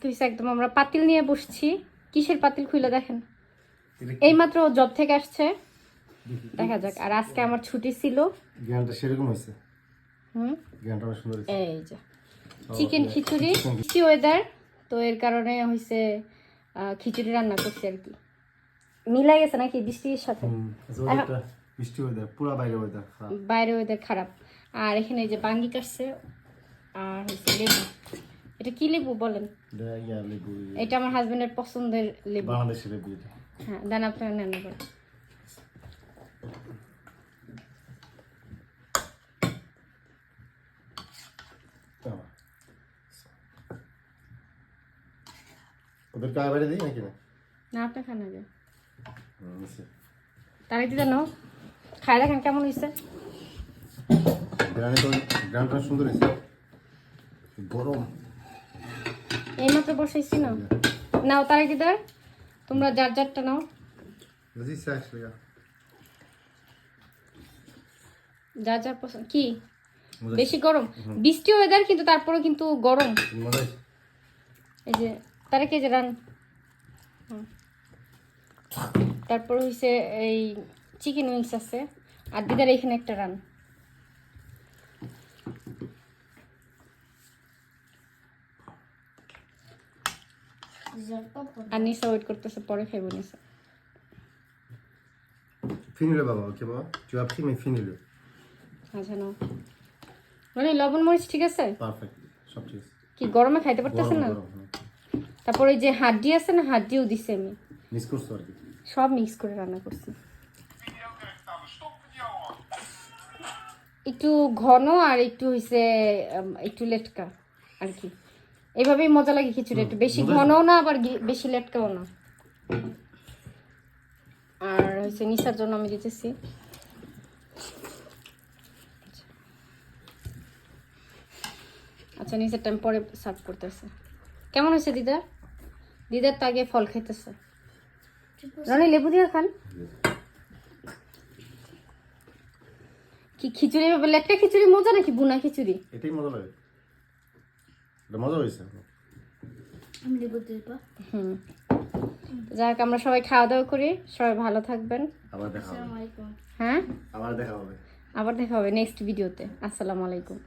আজকে হচ্ছে একদম আমরা পাতিল নিয়ে বসছি। কিসের পাতিল খুলে দেখেন, এইমাত্র জব থেকে আসছে, দেখা যাক। আর আজকে আমার ছুটি ছিল। জ্ঞানটা সেরকম হয়েছে। জ্ঞানটা অনেক সুন্দর হয়েছে। এই যে চিকেন খিচুড়ি, বৃষ্টি ওয়েদার, তো এর কারণে হয়েছে খিচুড়ি রান্না করছি আর কি। মিলাই গেছে নাকি বৃষ্টির সাথে? বৃষ্টি ওয়েদার, পুরো বাইরে ওয়েদার খারাপ। বাইরে ওয়েদার খারাপ। আর এখানে এই যে বাঙ্গি কাটছে, আর হচ্ছে লেবু। এটা কি লেবু বলেন? এটা আমার হাজবেন্ডের পছন্দের লেবু, বাংলাদেশের লেবু এটা। হ্যাঁ, দেন আপনারা নেন এবার। ওদের কাজ বাইরে দিই নাকি না? না, আপনি খান আগে। তার একটু জানো খাই দেখেন কেমন হয়েছে। গ্রামটা সুন্দর হয়েছে, গরম। এইমাত্র বসাইছি না, নাও তার একটু ধর, তোমরা যার যারটা নাও। যা যা পছন্দ। কি বেশি গরম? বৃষ্টি ওয়েদার কিন্তু তারপরে কিন্তু গরম। এই যে তারা কে যে রান, তারপর হইছে এই চিকেন উইংস আছে, আর দিদার এখানে একটা রান। আর নিশা ওয়েট করতেছে, পরে খাইব নিশা। ফিনিলে বাবা, ওকে বাবা, তুই আপনি আমি ফিনিলে। আচ্ছা নাও, মানে লবণ মরিচ ঠিক আছে, পারফেক্ট, সব ঠিক আছে। কি গরমে খাইতে পারতেছে না? তারপর ওই যে হাড্ডি আছে না, হাড্ডিও দিছে আমি, মিক্স করছো আর কি, সব মিক্স করে রান্না করছি। একটু ঘন আর একটু হইছে একটু লেটকা আর কি, এইভাবেই মজা লাগে খিচুড়ি। একটু বেশি ঘনও না, আবার বেশি লেটকাও না। আর হচ্ছে নিশার জন্য আমি দিতেছি। আচ্ছা, নিচের টাইম পরে সার্ভ করতেছে। কেমন হয়েছে দিদা? দিদার তো আগে ফল খাইতেছে। রানী লেবু দিয়ে খান। কি খিচুড়ি বলে একটা খিচুড়ি মজা নাকি বুনা খিচুড়ি? এটাই মজা লাগে, এটা মজা হয়েছে। আমি লেবু দিব। যাক, আমরা সবাই খাওয়া দাওয়া করি, সবাই ভালো থাকবেন। আবার দেখা হবে। আসসালামু আলাইকুম। হ্যাঁ, আবার দেখা হবে। আবার দেখা হবে নেক্সট ভিডিওতে। আসসালামু আলাইকুম।